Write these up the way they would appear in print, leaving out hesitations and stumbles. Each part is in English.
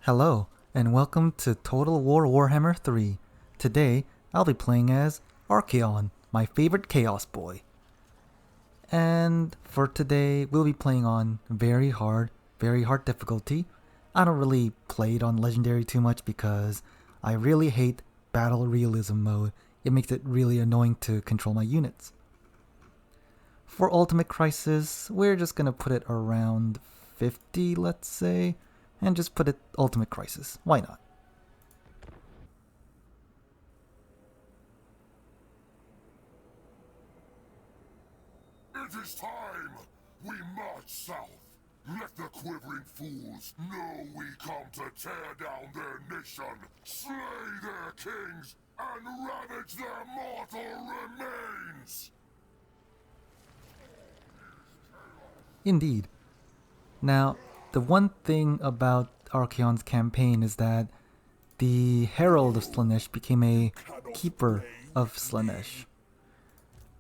Hello, and welcome to Total War Warhammer 3. Today, I'll be playing as Archaon, my favorite Chaos Boy. And for today, we'll be playing on very hard difficulty. I don't really play it on Legendary too much because I really hate Battle Realism mode. It makes it really annoying to control my units. For Ultimate Crisis, we're just gonna put it around 50, let's say. And just put it Ultimate Crisis. Why not? It is time! We march south! Let the quivering fools know we come to tear down their nation, slay their kings, and ravage their mortal remains! Indeed. Now, the one thing about Archaon's campaign is that the Herald of Slaanesh became a Keeper of Slaanesh.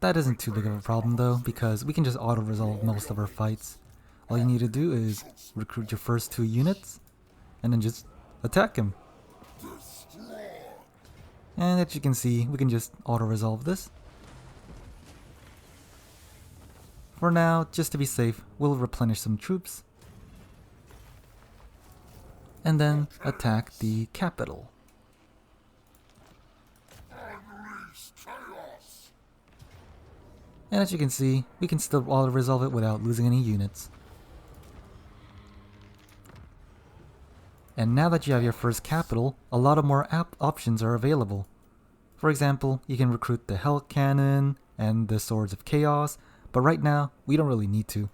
That isn't too big of a problem though, because we can just auto-resolve most of our fights. All you need to do is recruit your first 2 units, and then just attack him. And as you can see, we can just auto-resolve this. For now, just to be safe, we'll replenish some troops. And then attack the capital. And as you can see, we can still auto-resolve it without losing any units. And now that you have your first capital, a lot of more options are available. For example, you can recruit the Hell Cannon and the Swords of Chaos, but right now, we don't really need to.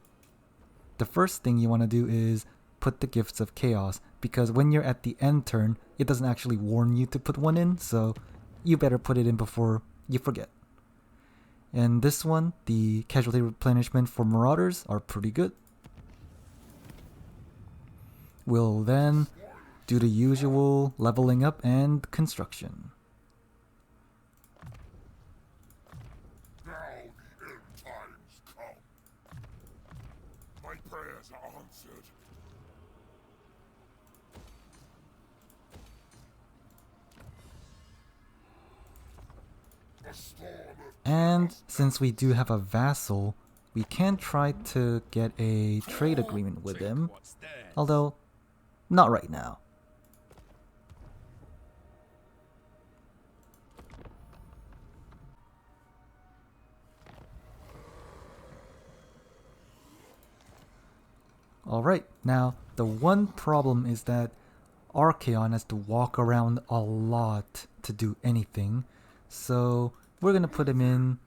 The first thing you want to do is put the Gifts of Chaos, because when you're at the end turn, it doesn't actually warn you to put one in, so you better put it in before you forget. And this one, the casualty replenishment for Marauders are pretty good. We'll then do the usual leveling up and construction. Now the end times come. My prayers are answered. A storm of And since we do have a vassal, we can try to get a trade agreement with him, although not right now. Alright, now the one problem is that Archaon has to walk around a lot to do anything, so we're gonna put him in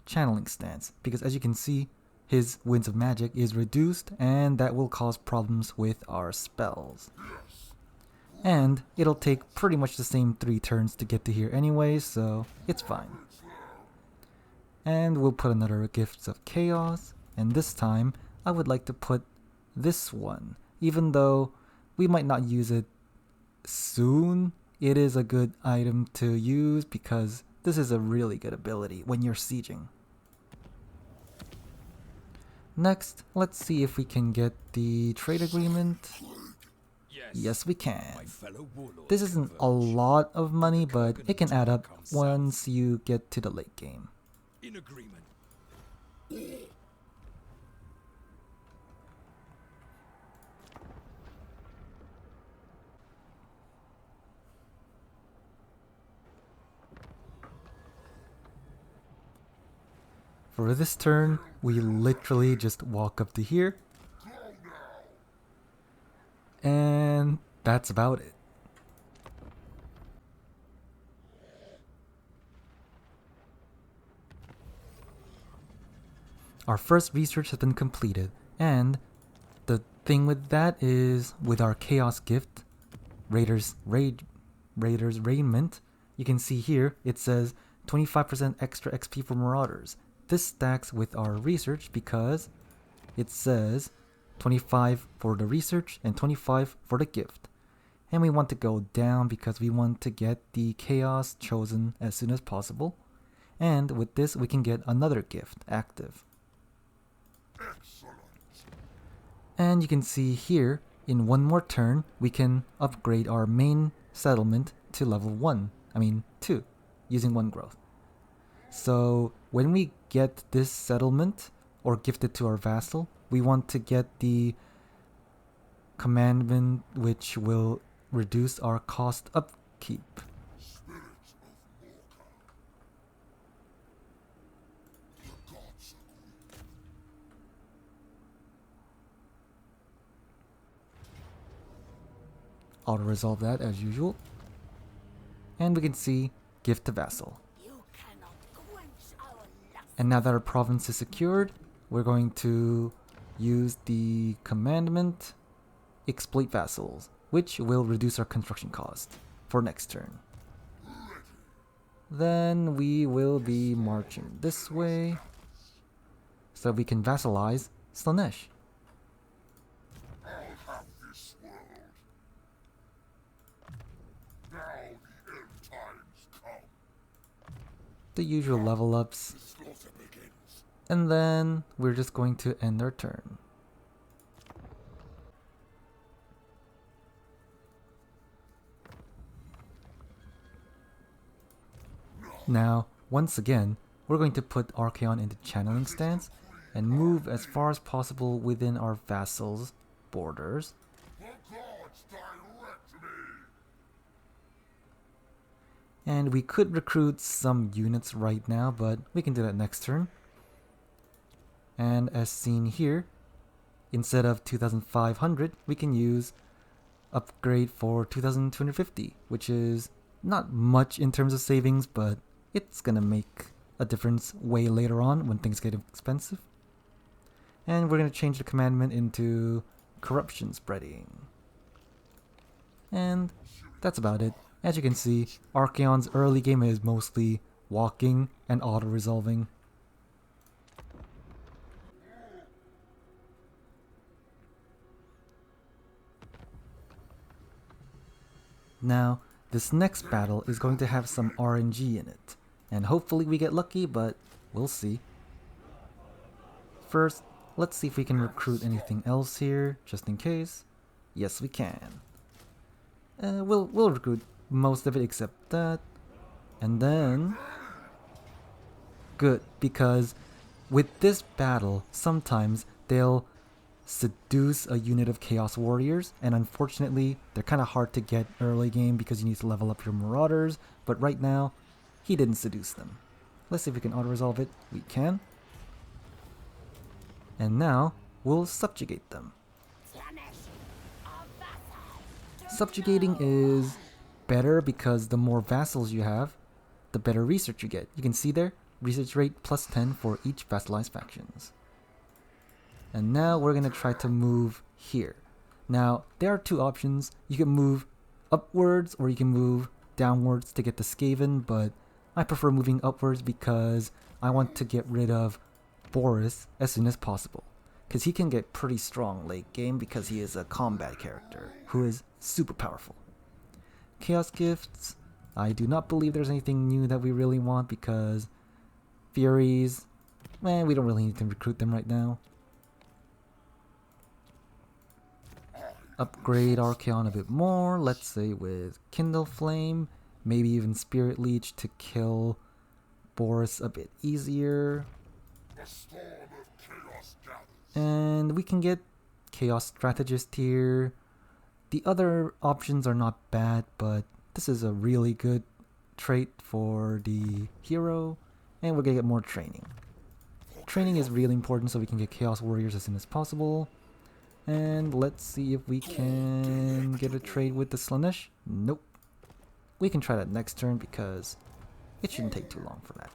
channeling stance, because as you can see, his Winds of Magic is reduced, and that will cause problems with our spells. And it'll take pretty much the same 3 turns to get to here anyway, so it's fine. And we'll put another Gifts of Chaos, and this time I would like to put this one. Even though we might not use it soon, it is a good item to use because this is a really good ability when you're sieging. Next, let's see if we can get the trade agreement. Yes, we can. This isn't a lot of money, but it can add up once you get to the late game. In agreement. For this turn, we literally just walk up to here. And that's about it. Our first research has been completed, and the thing with that is, with our Chaos Gift, Raiders Raiment, you can see here, it says 25% extra XP for Marauders. This stacks with our research because it says 25 for the research and 25 for the gift. And we want to go down because we want to get the Chaos chosen as soon as possible. And with this, we can get another gift active. excellent. And you can see here, in one more turn, we can upgrade our main settlement to level 1. I mean 2, using 1 growth. So when we get this settlement, or gift it to our vassal, we want to get the commandment which will reduce our cost upkeep. Spirits of Morka. The gods agree. Auto-resolve that as usual. And we can see gift to vassal. And now that our province is secured, we're going to use the commandment exploit vassals, which will reduce our construction cost for next turn. Then we will be marching this way so we can vassalize Slaanesh. I'll have this world. Now the end times come. The usual level ups. The slaughter begins. And then we're just going to end our turn. Now, once again, we're going to put Archaon into channeling stance and move as far as possible within our vassals' borders. The gods direct me. And we could recruit some units right now, but we can do that next turn. And as seen here, instead of 2,500, we can use upgrade for 2,250, which is not much in terms of savings, but it's gonna make a difference way later on when things get expensive. And we're gonna change the commandment into corruption spreading. And that's about it. As you can see, Archaon's early game is mostly walking and auto-resolving. Now, this next battle is going to have some RNG in it, and hopefully we get lucky, but we'll see. First, let's see if we can recruit anything else here, just in case. Yes, we can. We'll recruit most of it except that. And then... good, because with this battle, sometimes they'll seduce a unit of Chaos Warriors, and unfortunately, they're kind of hard to get early game because you need to level up your Marauders, but right now, he didn't seduce them. Let's see if we can auto-resolve it. We can. And now, we'll subjugate them. Subjugating is better because the more vassals you have, the better research you get. You can see there, research rate plus 10 for each vassalized factions. And now we're going to try to move here. Now, there are two options. You can move upwards or you can move downwards to get the Skaven, but I prefer moving upwards because I want to get rid of Boris as soon as possible. Because he can get pretty strong late game because he is a combat character who is super powerful. Chaos Gifts, I do not believe there's anything new that we really want because Furies, we don't really need to recruit them right now. Upgrade Archaon a bit more, let's say with Kindle Flame, maybe even Spirit Leech to kill Boris a bit easier. A storm of chaos gathers. And we can get Chaos Strategist here. The other options are not bad, but this is a really good trait for the hero, and we're gonna get more training. Training is really important so we can get Chaos Warriors as soon as possible. And let's see if we can get a trade with the Slaanesh. Nope. We can try that next turn because it shouldn't take too long for that.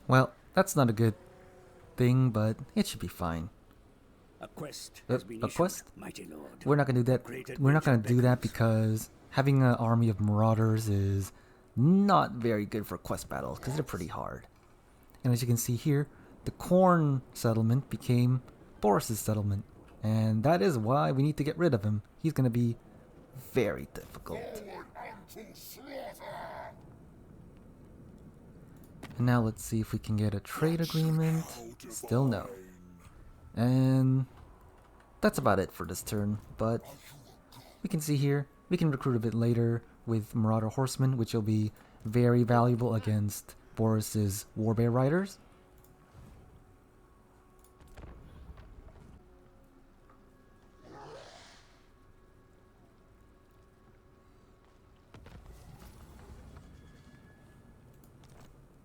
Well, that's not a good thing, but it should be fine. A quest has been A issued, quest? mighty lord. We're not gonna do that. We're not gonna do that because having an army of marauders is not very good for quest battles because they're pretty hard. And as you can see here, the Corn settlement became Boris's settlement, and that is why we need to get rid of him. He's gonna be very difficult. Forward unto slaughter! And now let's see if we can get a trade agreement. Still no. And that's about it for this turn, but we can see here, we can recruit a bit later with Marauder Horsemen, which will be very valuable against Boris's Warbear Riders.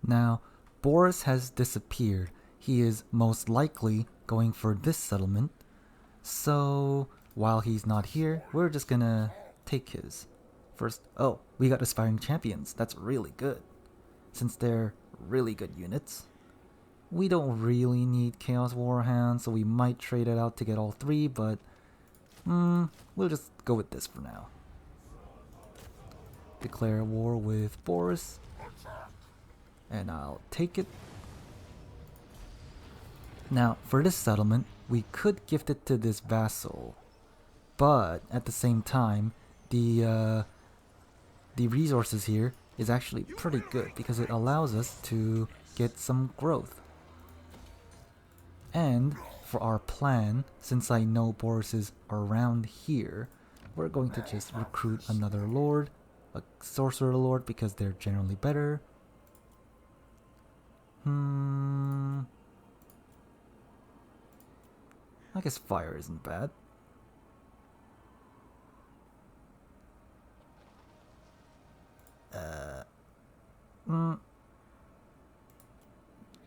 Now, Boris has disappeared. He is most likely going for this settlement. So, while he's not here, we're just gonna take his. First, oh, we got Aspiring Champions. That's really good. Since they're really good units. We don't really need Chaos Warhound, so we might trade it out to get all three, but we'll just go with this for now. Declare war with Boris. And I'll take it. Now, for this settlement, we could gift it to this vassal, but at the same time, the resources here is actually pretty good because it allows us to get some growth. And for our plan, since I know Boris is around here, we're going to just recruit another lord, a sorcerer lord, because they're generally better. I guess fire isn't bad.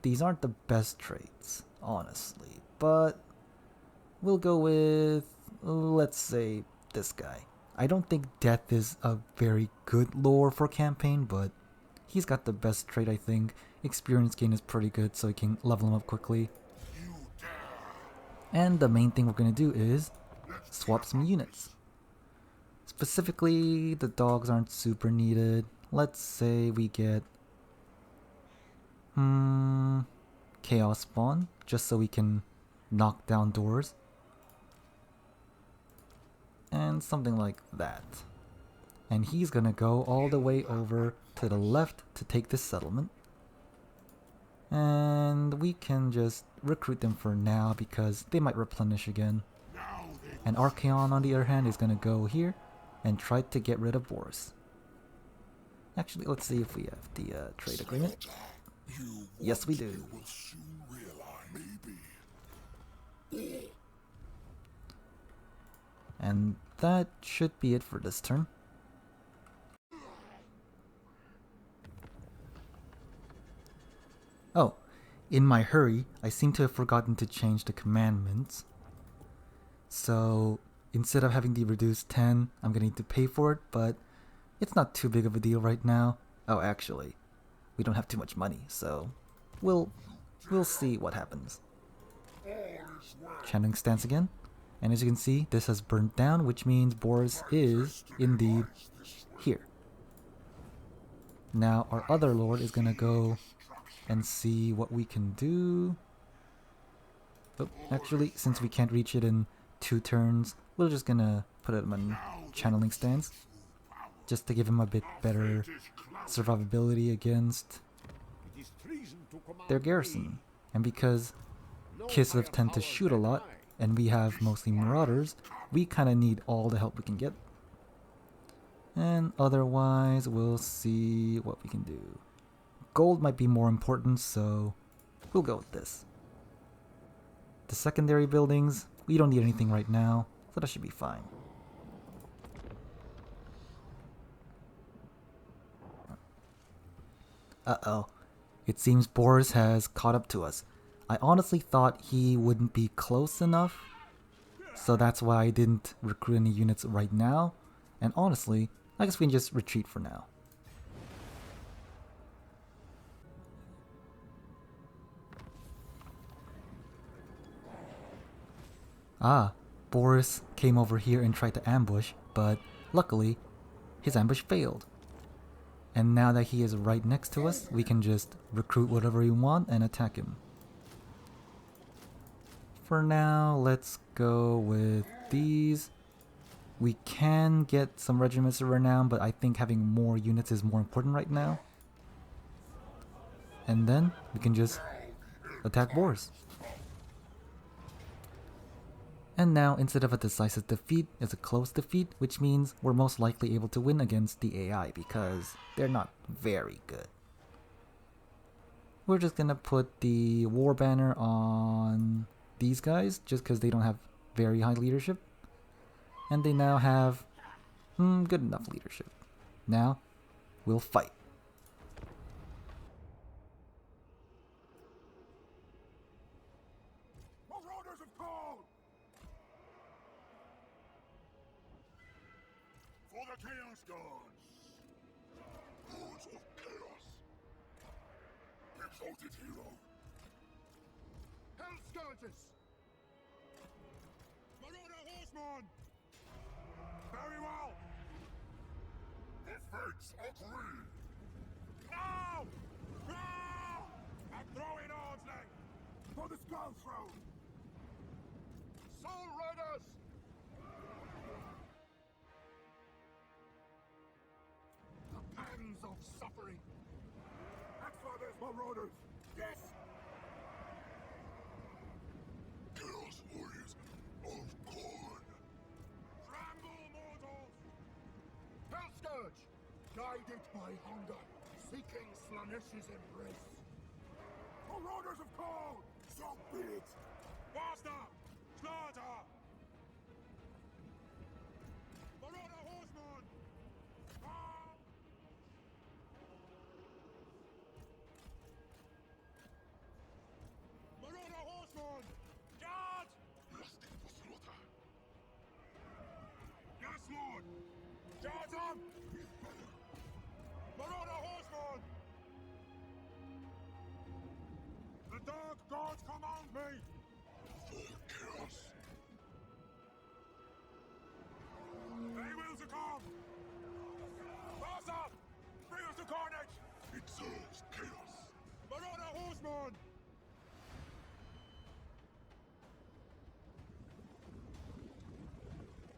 These aren't the best traits, honestly, but we'll go with, let's say, this guy. I don't think death is a very good lore for campaign, but he's got the best trait, I think. Experience gain is pretty good, so we can level him up quickly. And the main thing we're going to do is swap some units. Specifically, the dogs aren't super needed. Let's say we get Chaos Spawn, just so we can knock down doors. And something like that. And he's going to go all the way over to the left to take this settlement. And we can just recruit them for now because they might replenish again. And Archaon, on the other hand, is going to go here and try to get rid of Boris. Actually, let's see if we have the trade agreement. Yes, we do. And that should be it for this turn. Oh, in my hurry, I seem to have forgotten to change the commandments. So, instead of having the reduced 10, I'm gonna need to pay for it, but it's not too big of a deal right now. Oh, actually, we don't have too much money, so we'll see what happens. Channeling stance again, and as you can see, this has burnt down, which means Boris is indeed here. Now, our other lord is gonna go and see what we can do. Oh, actually, since we can't reach it in 2 turns, we're just gonna put him in channeling stance, just to give him a bit better survivability against their garrison. And because Kislev tend to shoot a lot, and we have mostly marauders, we kinda need all the help we can get. And otherwise, we'll see what we can do. Gold might be more important, so we'll go with this. The secondary buildings, we don't need anything right now, so that should be fine. Uh-oh. It seems Boris has caught up to us. I honestly thought he wouldn't be close enough, so that's why I didn't recruit any units right now. And honestly, I guess we can just retreat for now. Ah, Boris came over here and tried to ambush, but luckily, his ambush failed. And now that he is right next to us, we can just recruit whatever we want and attack him. For now, let's go with these. We can get some regiments of renown, but I think having more units is more important right now. And then we can just attack boars. And now, instead of a decisive defeat, it's a close defeat, which means we're most likely able to win against the AI because they're not very good. We're just gonna put the war banner on these guys just because they don't have very high leadership. And they now have good enough leadership. Now, we'll fight. Marauders of Cold! For the Chaos Gods! Lords of Chaos! Exalted hero! Hell Scourges! Marauder Horseman! Very well! The fates agree! No! No! I'm throwing Ardsley! For the Skull Throne! Soul Riders! The pangs of suffering! Axfather's Marauders! Yes! Chaos Warriors of Corn! Tremble, mortals! Hell Scourge! Guided by hunger, seeking Slaaneish's embrace. Marauders of Cold! So be it! Faster! Slaughter! Marauder Horseman! Ah! Marauder Horseman! Guard! Lusting for slaughter. Yes, Lord! Charge on! Marauder Horseman! The Dark Gods command me! For chaos! They will succumb! Pass up! Bring us to carnage! It serves chaos! Marauder Horseman!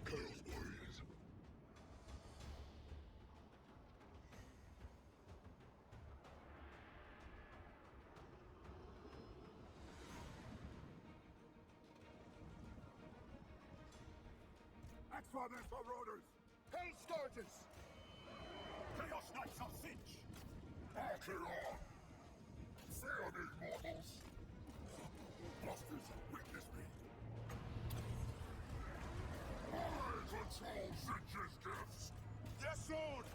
Chaos Warriors! Axfather's Marauders! Hell Scourges! Chaos Knights of Sinch! Archaon! Fear me, mortals! Busters, witness me! I control Sinch's gifts! Yes, Lord!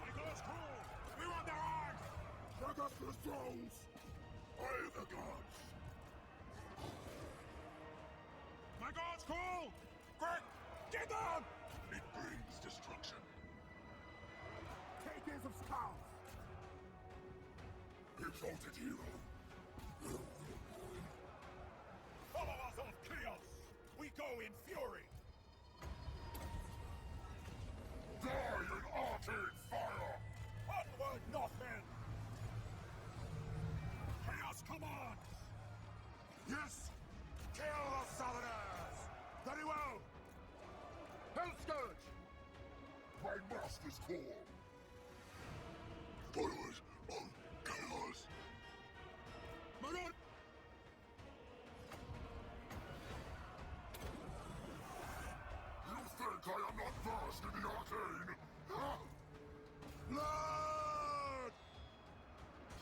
My God's call! We want their eyes! Augustus thrones! I the gods! My God's call! Quick! Get down! It brings destruction. Takers of skulls! Exalted hero! Followers of chaos! We go in fury! Die in arcane fire! Onward, Northmen! Chaos commands! Yes! Kill the Southerners! Very well! Hell Scourge! My master's call! Followers of chaos! Marauder! You think I am not versed in the arcane? Huh? Lord!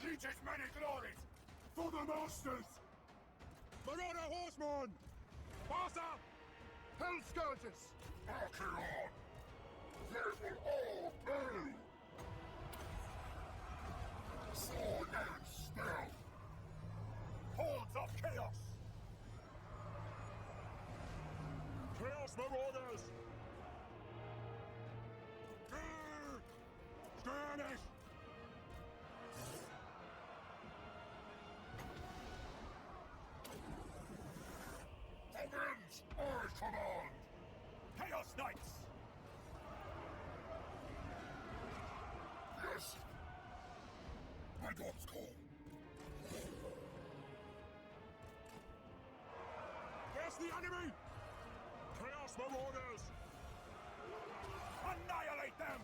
Teaches many glories for the masters! Marauder Horseman! Pass up! Hell Scourges! Archaon! They will all pay! Sword and spell! Hordes of chaos! Chaos Marauders! Spanish! Avenge! I command! Chaos Knights! Yes! My God's call! Where's the enemy? Chaos Marauders! Obliterate them!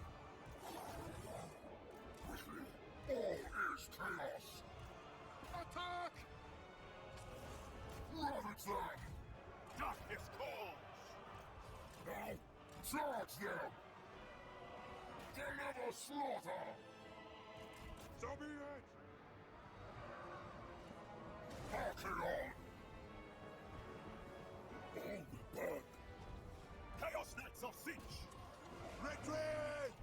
Quickly, all is chaos! Attack! Ravage them! Darkness calls! Now, charge them! Deliver slaughter! So be it! Archaon! All will burn! Chaos Knights of Siege! Retreat!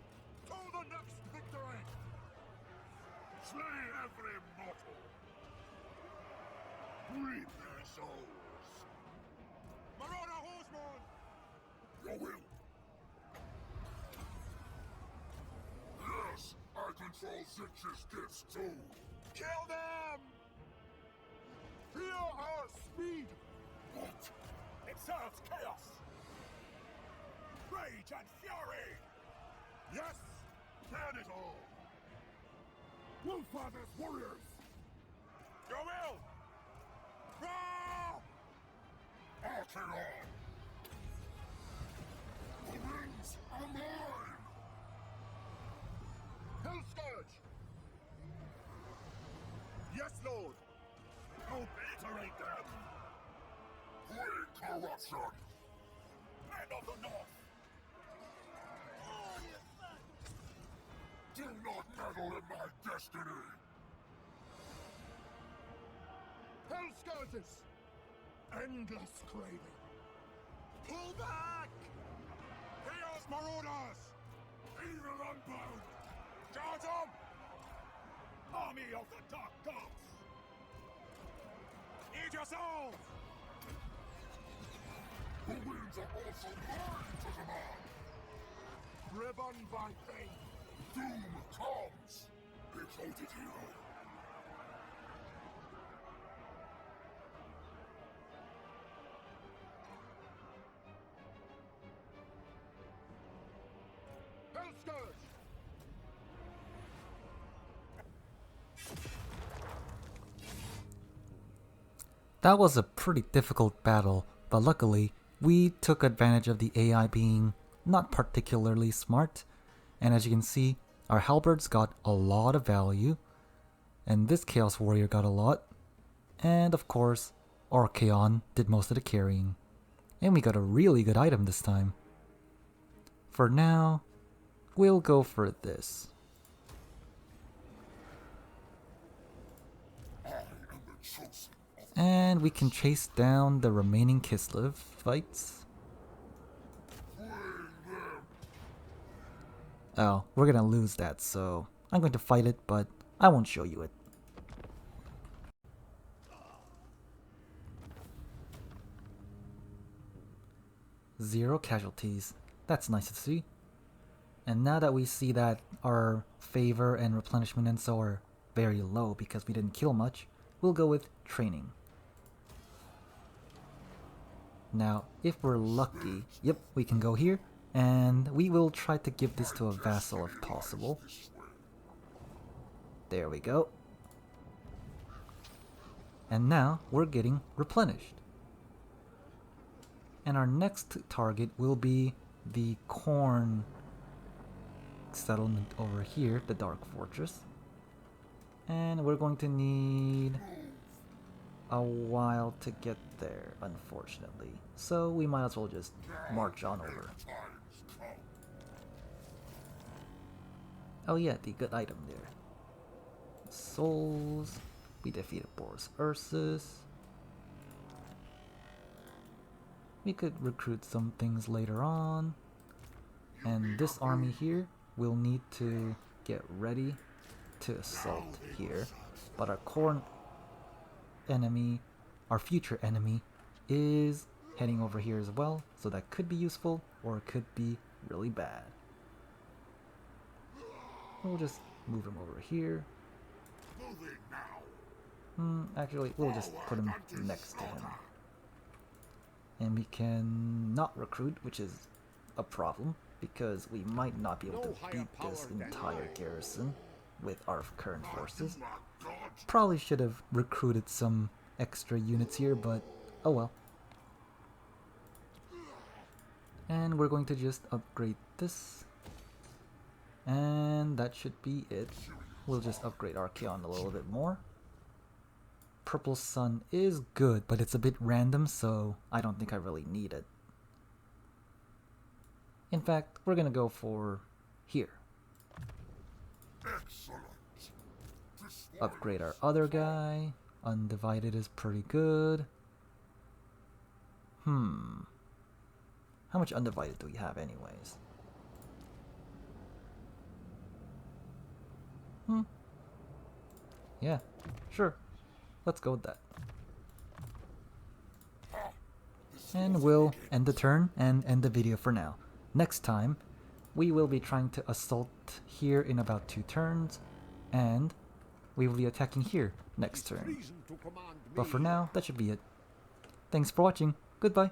To the next victory! Slay every mortal! Reap their souls! Marauder Horseman! Your will! Yes, I control Zitch's gifts too! Kill them! Fear our speed! What? It serves chaos! Rage and fury! Yes! Ban it all! Wolffather's warriors! Your will! Roar! Archaon! The rings are mine! Hellscourge! Yes, Lord! Obliterate them! Bring corruption! Men of the North! Do not meddle in my destiny! Hellscourges! Endless craving! Pull back! Chaos Marauders! Evil unbound! Charge them! Army of the Dark Gods! Eat your souls! The winds are also mine to demand! Driven by fate! Doom comes! Exalted hero! Hellscourge! That was a pretty difficult battle, but luckily, we took advantage of the AI being not particularly smart, and as you can see, our halberds got a lot of value, and this Chaos Warrior got a lot, and of course, Archaon did most of the carrying. And we got a really good item this time. For now, we'll go for this. I am the chosen of And we can chase down the remaining Kislev fights. bring them! Oh, we're gonna lose that, so I'm going to fight it, but I won't show you it. Zero casualties. That's nice to see. And now that we see that our favor and replenishment and so are very low because we didn't kill much, we'll go with training. Now, if we're lucky, yep, we can go here, and we will try to give this to a vassal if possible. This way. There we go. And now we're getting replenished. And our next target will be the Corn settlement over here, the Dark Fortress. And we're going to need a while to get there, unfortunately. So we might as well just march on over. Times come. Oh yeah, the good item there. Souls. We defeated Boris Ursus. We could recruit some things later on. And this army here will need to get ready to assault here. But our core enemy, our future enemy, is heading over here as well. So that could be useful or it could be really bad. We'll just move him over here. Moving now. Actually, we'll just put him next to him. And we can not recruit, which is a problem, because we might not be able to beat this entire garrison with our current forces. You are God. Probably should have recruited some extra units here, but oh well. And we're going to just upgrade this. that should be it. We'll just upgrade Archaon a little bit more. Purple Sun is good, but it's a bit random, so I don't think I really need it. In fact, we're gonna go for here. Excellent. Upgrade our other guy. Undivided is pretty good. How much undivided do we have anyways? Yeah, sure. Let's go with that. And we'll end the turn and end the video for now. Next time, we will be trying to assault here in about 2 turns, and we will be attacking here next turn. But for now, that should be it. Thanks for watching. Goodbye.